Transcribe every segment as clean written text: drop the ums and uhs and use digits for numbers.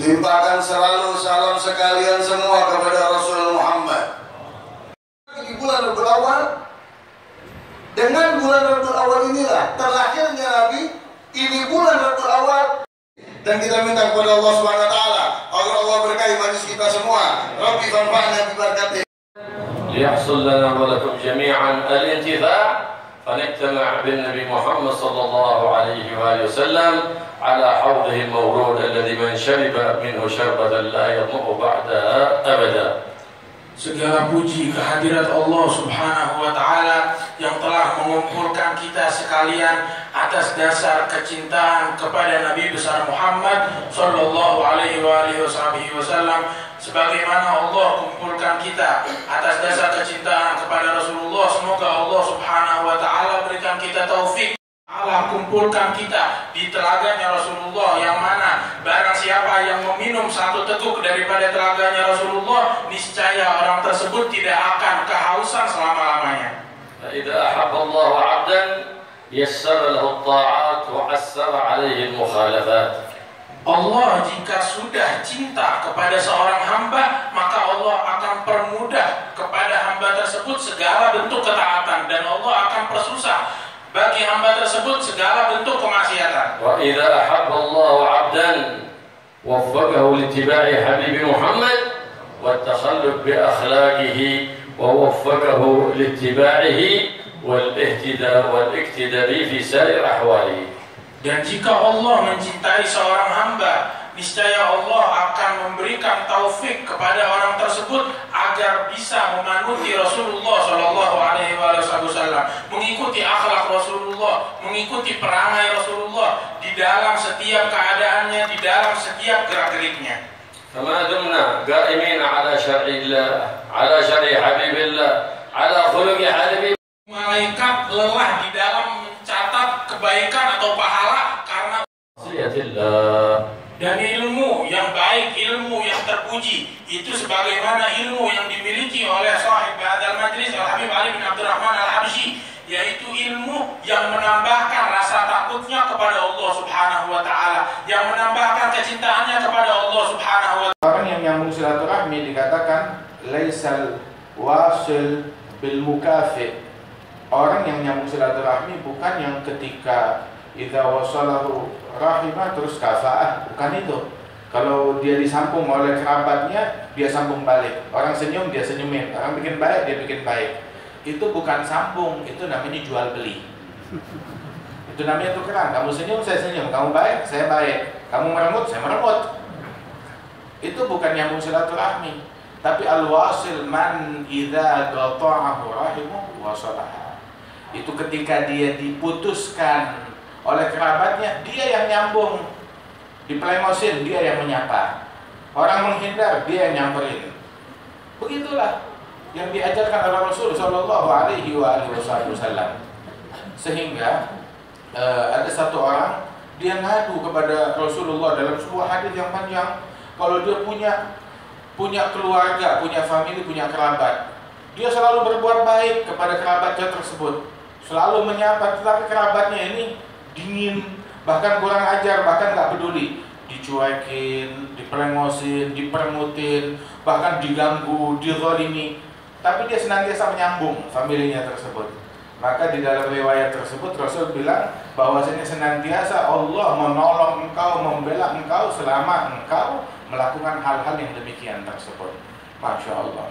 Limpahkan selalu salam sekalian semua kepada Rasul Muhammad. Di bulan Rabiul Awal, dengan bulan Rabiul Awal inilah terlahirnya Nabi. Ini bulan Rabiul Awal, dan kita minta kepada Allah Subhanahu Wa Taala agar Allah berkahi majelis kita semua. Rabbi fanfa'na bi barakatihi. ليحصل لنا ولكم جميعا الانتفاع فنجتمع بالنبي محمد صلى الله عليه وآله وسلم على حوضه المورود الذي من شرب منه شربة لا يظمأ بعدها أبدا. Segala puji kehadirat Allah Subhanahu wa Ta'ala yang telah mengumpulkan kita sekalian atas dasar kecintaan kepada Nabi besar Muhammad sallallahu alaihi wasallam, sebagaimana Allah kumpulkan kita atas dasar kecintaan kepada Rasulullah. Semoga Allah Subhanahu wa Ta'ala berikan kita taufik. Allah kumpulkan kita di telaganya Rasulullah, yang mana barang siapa yang meminum satu teguk daripada telaganya Rasulullah, niscaya orang tersebut tidak akan kehausan selama-lamanya. فإذا أحب الله عبدا يسر له الطاعات وعسر عليه المخالفات. Allah jika sudah cinta kepada seorang hamba, maka Allah akan permudah kepada hamba tersebut segala bentuk ketaatan, dan Allah akan persusah bagi hamba tersebut segala bentuk kemaksiatan. وإذا أحب الله عبدا وفقه لاتباع حبيب محمد والتخلق بأخلاقه ووفقه لاتباعه والاقتداء في سائر أحواله. Dan jika Allah mencintai seorang hamba, niscaya Allah akan memberikan taufik kepada orang tersebut agar bisa memanuti Rasulullah Shallallahu Alaihi Wasallam, mengikuti akhlak Rasulullah, mengikuti perangai Rasulullah di dalam setiap keadaannya, di dalam setiap gerak-geriknya. فما دمنا قائمين على شرع الله على شرع حبيب الله على خلق حبيب. Malaikat lelah di dalam mencatat kebaikan atau pahala karena dan ilmu yang baik, ilmu yang terpuji itu sebagaimana ilmu yang dimiliki oleh sahib hadzal majlis Al-Habib Ali bin Abdurrahman Al-Habsyi, yaitu ilmu yang menambahkan rasa takutnya kepada Allah Subhanahu wa Ta'ala, yang menambahkan kecintaannya kepada Allah Subhanahu wa Ta'ala. Orang yang nyambung silaturahmi dikatakan laisal wasil bil mukafi. Orang yang nyambung silaturahmi bukan yang ketika idza wasalahu rahimah terus kafaah, bukan itu. Kalau dia disambung oleh kerabatnya, dia sambung balik. Orang senyum, dia senyumin. Orang bikin baik, dia bikin baik. Itu bukan sambung, itu namanya jual beli. Itu namanya tukeran. Kamu senyum, saya senyum. Kamu baik, saya baik. Kamu meremut, saya meremut. Itu bukan nyambung silaturahmi. Tapi al-wasil man idza qata'ahu rahimu wasalaha. Itu ketika dia diputuskan oleh kerabatnya, dia yang nyambung. Dipelemosin, dia yang menyapa. Orang menghindar, dia yang nyamperin. Begitulah yang diajarkan oleh Rasul Shallallahu Alaihi Wasallam. Sehingga ada satu orang, dia ngadu kepada Rasulullah dalam sebuah hadis yang panjang. Kalau dia punya keluarga, punya famili, punya kerabat, dia selalu berbuat baik kepada kerabatnya tersebut, selalu menyapa. Tetapi kerabatnya ini dingin, bahkan kurang ajar, bahkan nggak peduli, dicuekin, dipelengosin, dipermutin, bahkan diganggu, dizalimi. Tapi dia senantiasa menyambung familinya tersebut. Maka di dalam riwayat tersebut Rasul bilang bahwasanya senantiasa Allah menolong engkau, membela engkau selama engkau melakukan hal-hal yang demikian tersebut. Masya Allah.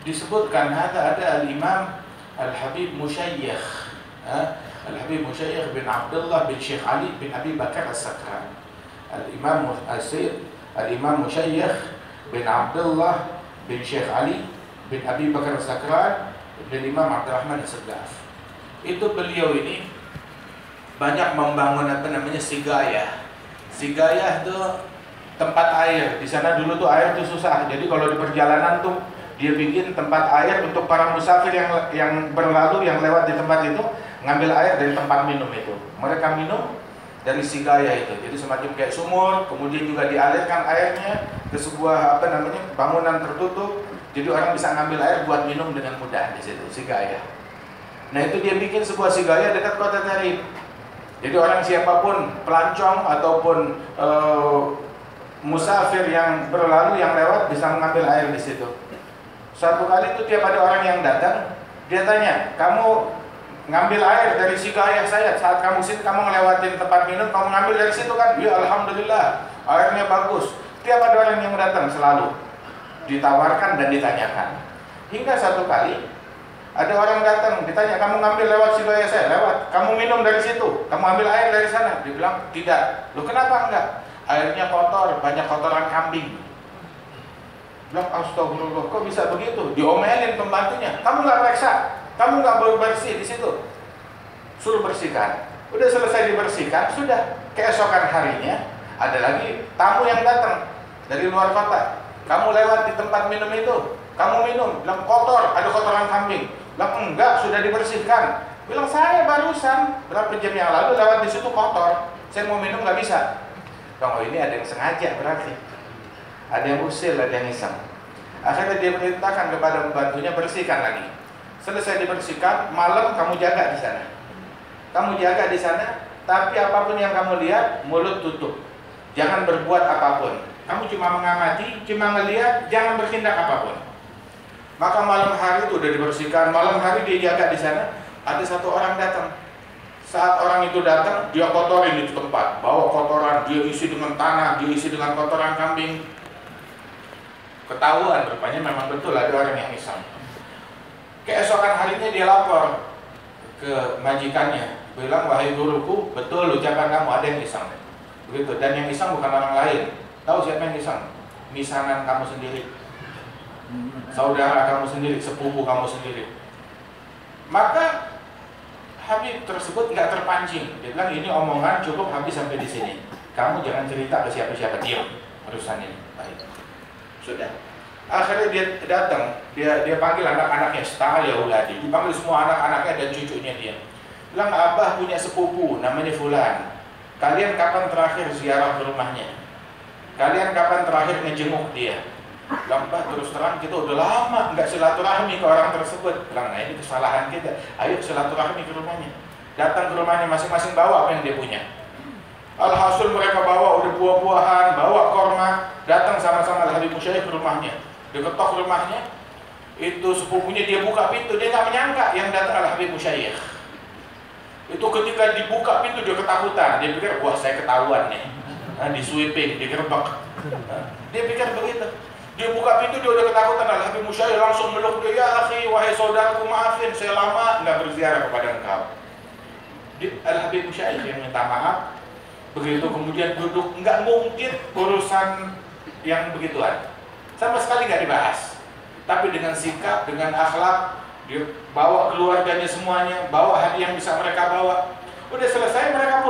Disebutkan ada Al-Imam Al-Habib Musyaykh, Al-Habib Musyaykh bin Abdullah bin Syekh Ali bin Abi Bakar As-Sakran. Al-Imam Musyaykh bin Abdullah bin Syekh Ali bin Abi Bakar As-Sakran bin Imam Abdurrahman As-Saggaf. Itu beliau ini banyak membangun sigaya. Sigaya itu tempat air. Di sana dulu tuh air tuh susah. Jadi kalau di perjalanan tuh dia bikin tempat air untuk para musafir yang berlalu, yang lewat di tempat itu, ngambil air dari tempat minum itu. Mereka minum dari sigaya itu. Jadi semacam kayak sumur, kemudian juga dialirkan airnya ke sebuah bangunan tertutup. Jadi orang bisa ngambil air buat minum dengan mudah di situ, sigaya. Nah, itu dia bikin sebuah sigaya dekat kota Tarim. Jadi orang siapapun, pelancong ataupun musafir yang berlalu, yang lewat, bisa mengambil air di situ. Suatu kali itu tiap ada orang yang datang, dia tanya, kamu ngambil air dari sigaya saya, saat kamu sini kamu ngelewatin tempat minum, kamu ngambil dari situ kan? Ya alhamdulillah, airnya bagus. Tiap ada orang yang datang selalu ditawarkan dan ditanyakan. Hingga satu kali ada orang datang, ditanya, kamu ngambil lewat sigaya saya? Lewat. Kamu minum dari situ? Kamu ambil air dari sana? Dibilang, tidak. Loh, kenapa enggak? Airnya kotor, banyak kotoran kambing. Bilang, astagfirullah, kok bisa begitu? Diomelin pembantunya. Kamu nggak periksa, kamu nggak bersih di situ. Suruh bersihkan. Udah selesai dibersihkan, sudah. Keesokan harinya ada lagi tamu yang datang dari luar kota. Kamu lewat di tempat minum itu, kamu minum, bilang kotor, ada kotoran kambing. Bilang enggak, sudah dibersihkan. Bilang saya barusan berapa jam yang lalu lewat di situ kotor, saya mau minum nggak bisa. Bilang, oh ini ada yang sengaja berarti. Ada yang usil, ada yang iseng. Akhirnya dia perintahkan kepada pembantunya, bersihkan lagi. Selesai dibersihkan, malam kamu jaga di sana. Kamu jaga di sana, tapi apapun yang kamu lihat, mulut tutup. Jangan berbuat apapun. Kamu cuma mengamati, cuma ngelihat, jangan bertindak apapun. Maka malam hari itu udah dibersihkan, malam hari dia jaga di sana. Ada satu orang datang. Saat orang itu datang, dia kotorin di tempat, bawa kotoran, dia isi dengan tanah, dia isi dengan kotoran kambing. Ketahuan, rupanya memang betul ada orang yang iseng. Keesokan harinya dia lapor ke majikannya, bilang, wahai guruku, betul ucapan kamu, ada yang iseng. Begitu. Dan yang iseng bukan orang lain. Tahu siapa yang iseng? Misanan kamu sendiri, saudara kamu sendiri, sepupu kamu sendiri. Maka Habib tersebut nggak terpancing. Dia bilang, ini omongan cukup habis sampai di sini. Kamu jangan cerita ke siapa-siapa, diam urusan ini. Baik. Sudah. Akhirnya dia datang, dia panggil anak-anaknya, setengah ya uladi, dipanggil semua anak-anaknya dan cucunya dia. Bilang, abah punya sepupu, namanya Fulan. Kalian kapan terakhir ziarah ke rumahnya? Kalian kapan terakhir ngejenguk dia? Bilang, bah, terus terang kita udah lama nggak silaturahmi ke orang tersebut. Bilang, nah ini kesalahan kita. Ayo silaturahmi ke rumahnya. Datang ke rumahnya, masing-masing bawa apa yang dia punya. Alhasil mereka bawa udah buah-buahan, bawa korma, datang sama-sama Al-Habib Musyaykh ke rumahnya. Diketok rumahnya, itu sepupunya, dia buka pintu, dia nggak menyangka yang datang Al-Habib Musyaykh. Itu ketika dibuka pintu dia ketakutan, dia pikir, wah saya ketahuan nih, di sweeping, digerebek. Dia pikir begitu. Dia buka pintu, dia udah ketakutan. Al-Habib Musyaykh langsung meluk dia, ya akhi, wahai saudaraku, maafin, saya lama nggak berziarah kepada engkau. Al-Habib Musyaykh yang minta maaf. Begitu kemudian duduk, nggak mungkin urusan yang begituan, sama sekali nggak dibahas. Tapi dengan sikap, dengan akhlak, dia bawa keluarganya semuanya, bawa hadiah yang bisa mereka bawa. Udah selesai mereka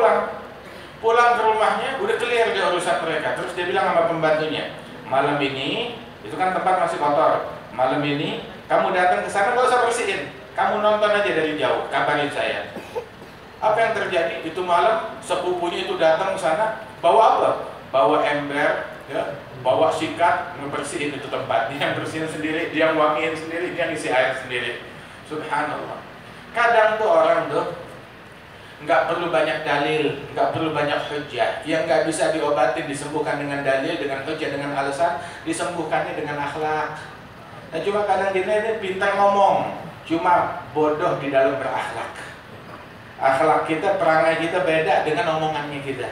pulang ke rumahnya, udah clear dia urusan mereka. Terus dia bilang sama pembantunya, malam ini, itu kan tempat masih kotor, malam ini kamu datang ke sana gak usah bersihin, kamu nonton aja dari jauh, kabarin saya. Apa yang terjadi? Itu malam sepupunya itu datang ke sana, bawa apa? Bawa ember, ya, bawa sikat, ngebersihin itu tempat. Dia yang bersihin sendiri, dia yang wangiin sendiri, dia yang isi air sendiri. Subhanallah. Kadang tuh orang tuh nggak perlu banyak dalil, nggak perlu banyak hujjah. Yang nggak bisa diobatin disembuhkan dengan dalil, dengan hujjah, dengan alasan, disembuhkannya dengan akhlak. Nah cuma kadang kita ini pintar ngomong, cuma bodoh di dalam berakhlak. Akhlak kita, perangai kita beda dengan omongannya kita.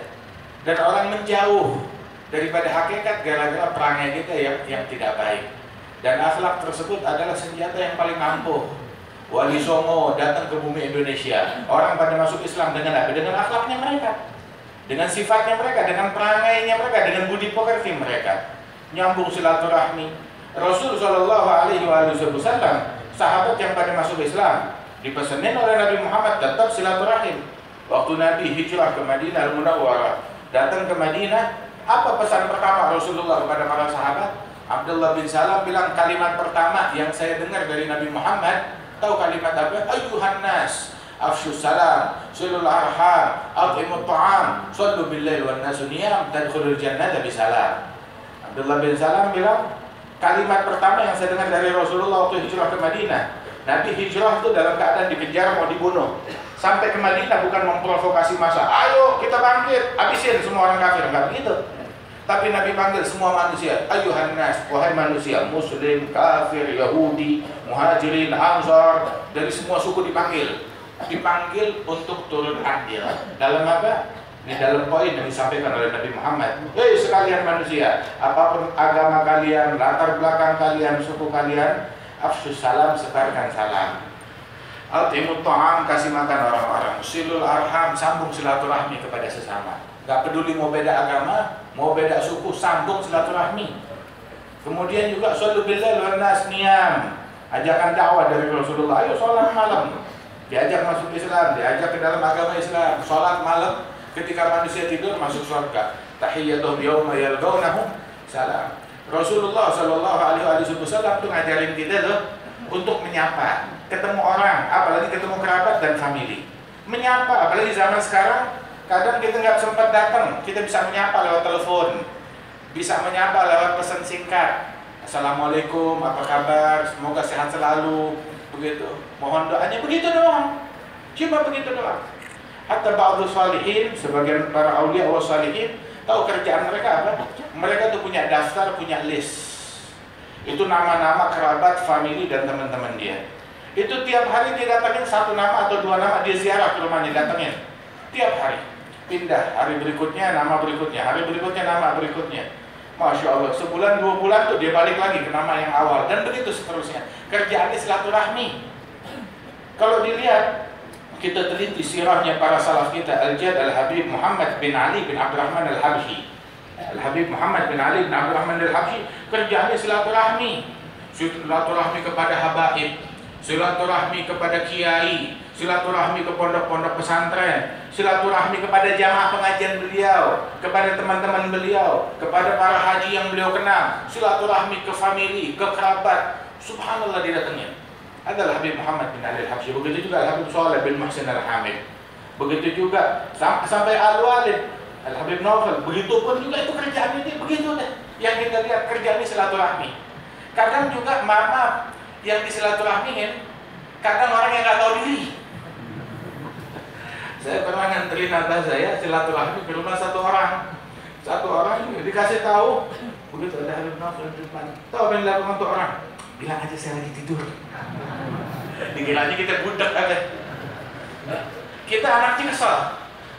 Dan orang menjauh daripada hakikat gara-gara perangai kita yang tidak baik. Dan akhlak tersebut adalah senjata yang paling ampuh. Wali Songo datang ke bumi Indonesia, orang pada masuk Islam dengan apa? Dengan akhlaknya mereka, dengan sifatnya mereka, dengan perangainya mereka, dengan budi pekerti mereka. Nyambung silaturahmi. Rasul Shallallahu Alaihi Wasallam, sahabat yang pada masuk Islam, dipesenin oleh Nabi Muhammad tetap silaturahim. Waktu Nabi hijrah ke Madinah Al-Munawwarah, datang ke Madinah, apa pesan pertama Rasulullah kepada para sahabat? Abdullah bin Salam bilang, kalimat pertama yang saya dengar dari Nabi Muhammad, tahu kalimat apa? Ayyuhan nas, afshus salam, silul arham, at'imut ta'am, sallu billail wan nasu niyam, tadkhulul jannata bisalam. Abdullah bin Salam bilang, kalimat pertama yang saya dengar dari Rasulullah waktu hijrah ke Madinah. Nabi hijrah itu dalam keadaan dikejar mau dibunuh. Sampai ke Madinah bukan memprovokasi massa, ayo kita bangkit, habisin semua orang kafir, enggak begitu. Tapi Nabi panggil semua manusia, ayyuhan nas, wahai manusia, muslim, kafir, Yahudi, muhajirin, ansar, dari semua suku dipanggil untuk turun andil. Dalam apa? Di dalam poin yang disampaikan oleh Nabi Muhammad. Hei sekalian manusia, apapun agama kalian, latar belakang kalian, suku kalian, afshus salam, sebarkan salam. Al-timut ta'am, kasih makan orang-orang. Silul arham, sambung silaturahmi kepada sesama. Gak peduli mau beda agama, mau beda suku, sambung silaturahmi. Kemudian juga sallu billail wan nas niyam, ajakan dakwah dari Rasulullah. Ayo sholat malam, diajak masuk Islam, diajak ke dalam agama Islam. Sholat malam, ketika manusia tidur masuk surga. Tahiyyatuhum yawma yalqawnahu salam. Rasulullah Shallallahu Alaihi Wasallam tuh ngajarin kita tuh untuk menyapa, ketemu orang, apalagi ketemu kerabat dan famili. Menyapa, apalagi zaman sekarang, kadang kita nggak sempat datang, kita bisa menyapa lewat telepon, bisa menyapa lewat pesan singkat. Assalamualaikum, apa kabar? Semoga sehat selalu. Begitu. Mohon doanya, begitu doang. Cuma begitu doang. Hatta ba'du shalihin, sebagian para aulia wa shalihin, tahu kerjaan mereka apa? Mereka tuh punya daftar, punya list. Itu nama-nama kerabat, famili, dan teman-teman dia. Itu tiap hari dia datangin satu nama atau dua nama, dia ziarah ke rumahnya, datangin. Tiap hari. Pindah, hari berikutnya, nama berikutnya, hari berikutnya, nama berikutnya. Masya Allah, sebulan, 2 bulan tuh dia balik lagi ke nama yang awal. Dan begitu seterusnya. Kerjaannya silaturahmi. Kalau dilihat, kita teliti sirahnya para salaf kita, Al-Jad Al-Habib Muhammad bin Ali bin Abdurrahman Al-Habsyi. Al-Habib Muhammad bin Ali bin Abdurrahman Al-Habsyi kerjanya silaturahmi. Silaturahmi kepada habaib, silaturahmi kepada kiai, silaturahmi ke pondok-pondok pesantren, silaturahmi kepada jamaah pengajian beliau, kepada teman-teman beliau, kepada para haji yang beliau kenal, silaturahmi ke famili, ke kerabat. Subhanallah didatengin. Adalah Habib Muhammad bin Ali Al-Habsyi. Begitu juga Habib Shalih bin Muhsin Al-Hamid. Begitu juga sampai Al-Walid Al-Habib Naufal. Begitu pun juga itu kerjaan ini begitu deh. Yang kita lihat kerjaan ini silaturahmi. Kadang juga maaf yang disilaturahmiin, kadang orang yang nggak tahu diri. Saya pernah nganterin anak saya silaturahmi ke rumah satu orang. Satu orang dikasih tahu, begitu ada Habib Naufal di depan. Tahu apa yang dilakukan untuk orang? Bilang aja saya lagi tidur. Dikiranya kita budak ada. Kita anaknya kesal.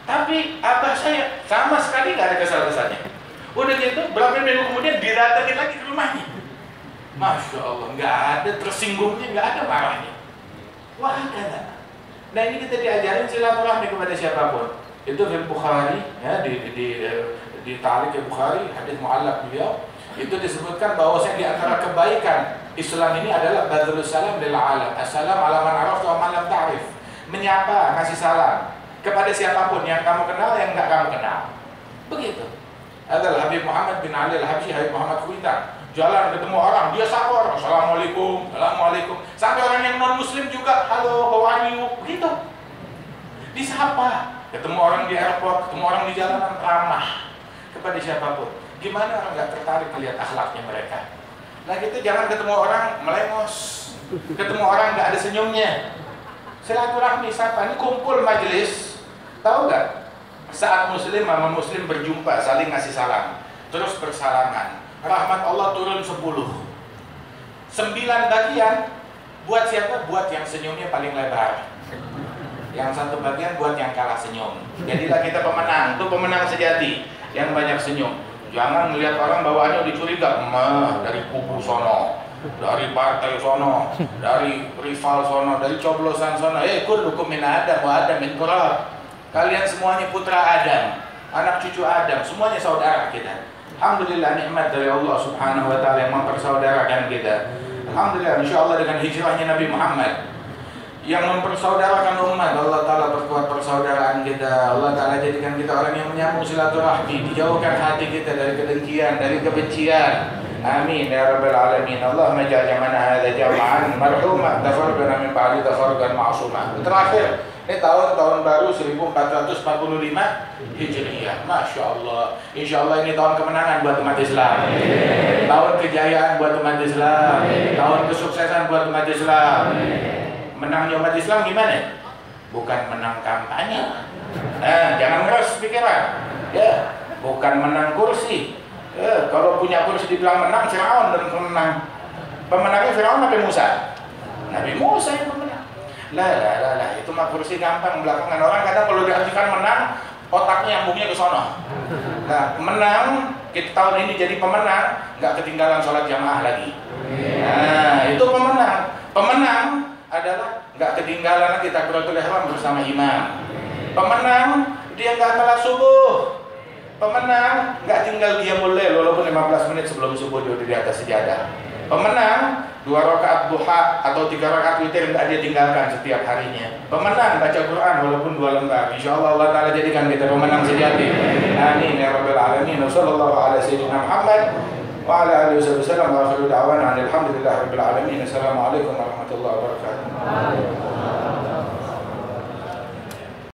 Tapi abah saya sama sekali nggak ada kesal-kesalnya. Udah gitu, berapa minggu kemudian didatengin lagi ke rumahnya. Masya Allah, nggak ada tersinggungnya, nggak ada marahnya. Wah, ada. Nah ini kita diajarin silaturahmi kepada siapapun. Itu di Bukhari, ya, di Ta'liq Bukhari, hadis mu'allaq beliau, itu disebutkan bahwa di antara kebaikan Islam ini adalah badrul salam lil alam. Assalam ala man arafta wa man lam ta'rif. Menyapa, ngasih salam kepada siapapun yang kamu kenal, yang enggak kamu kenal. Begitu. Adalah Habib Muhammad bin Ali Al-Habsyi, Habib Muhammad Kuitang. Jalan ketemu orang, dia sapa orang, assalamualaikum, assalamualaikum. Sampai orang yang non muslim juga, halo, how are you? Begitu. Disapa. Ketemu orang di airport, ketemu orang di jalanan, ramah kepada siapapun. Gimana orang nggak tertarik melihat akhlaknya mereka? Nah gitu, jangan ketemu orang melengos, ketemu orang nggak ada senyumnya. Silaturahmi, sapa, ini kumpul majelis, tahu nggak? Saat muslim sama muslim berjumpa, saling ngasih salam, terus bersalaman, rahmat Allah turun 10. 9 bagian buat siapa? Buat yang senyumnya paling lebar. Yang 1 bagian buat yang kalah senyum. Jadilah kita pemenang, itu pemenang sejati yang banyak senyum. Jangan melihat orang bawaannya dicuriga, dari kubu sono, dari partai sono, dari rival sono, dari coblosan sono. Kullukum min Adam wa Adam min turab. Kalian semuanya putra Adam, anak cucu Adam, semuanya saudara kita. Alhamdulillah, nikmat dari Allah Subhanahu wa taala yang mempersaudarakan kita. Alhamdulillah, insyaallah dengan hijrahnya Nabi Muhammad yang mempersaudarakan umat, Allah taala perkuat persaudaraan kita. Allah taala jadikan kita orang yang menyambung silaturahmi, dijauhkan hati kita dari kedengkian, dari kebencian. Amin ya rabbal alamin. Allahumma ja'al jam'ana hadza jam'an marhuma, tafarraqna min ba'di tafarruqan ma'suma. Terakhir, ini tahun baru 1445 Hijriah. Masya Allah. Insya Allah ini tahun kemenangan buat umat Islam, tahun kejayaan buat umat Islam, tahun kesuksesan buat umat Islam. Menangnya umat Islam gimana? Bukan menang kampanye. Jangan keras pikiran. Ya, bukan menang kursi. Kalau punya kursi dibilang menang, Firaun dan pemenang. Pemenangnya Firaun Nabi Musa. Nabi Musa yang pemenang. Lah, itu mah kursi gampang belakangan. Orang kadang kalau diartikan menang, otaknya nyambungnya ke sono. Nah, menang, kita tahun ini jadi pemenang, nggak ketinggalan sholat jamaah lagi. Nah, itu pemenang. Pemenang adalah nggak ketinggalan kita takbiratul ihram bersama imam. Pemenang, dia nggak telat subuh. Pemenang, nggak tinggal dia mulai walaupun 15 menit sebelum subuh dia di atas sejadah. Pemenang, 2 rakaat duha atau 3 rakaat witir nggak dia tinggalkan setiap harinya. Pemenang, baca Quran walaupun 2 lembar. Insya Allah Allah Ta'ala jadikan kita pemenang sejati. Amin ya rabbal alamin. Wassallallahu ala sayyidina Muhammad wa ala alihi wasallam wa akhiru da'wana alhamdulillahi rabbil alamin. Assalamualaikum warahmatullahi wabarakatuh.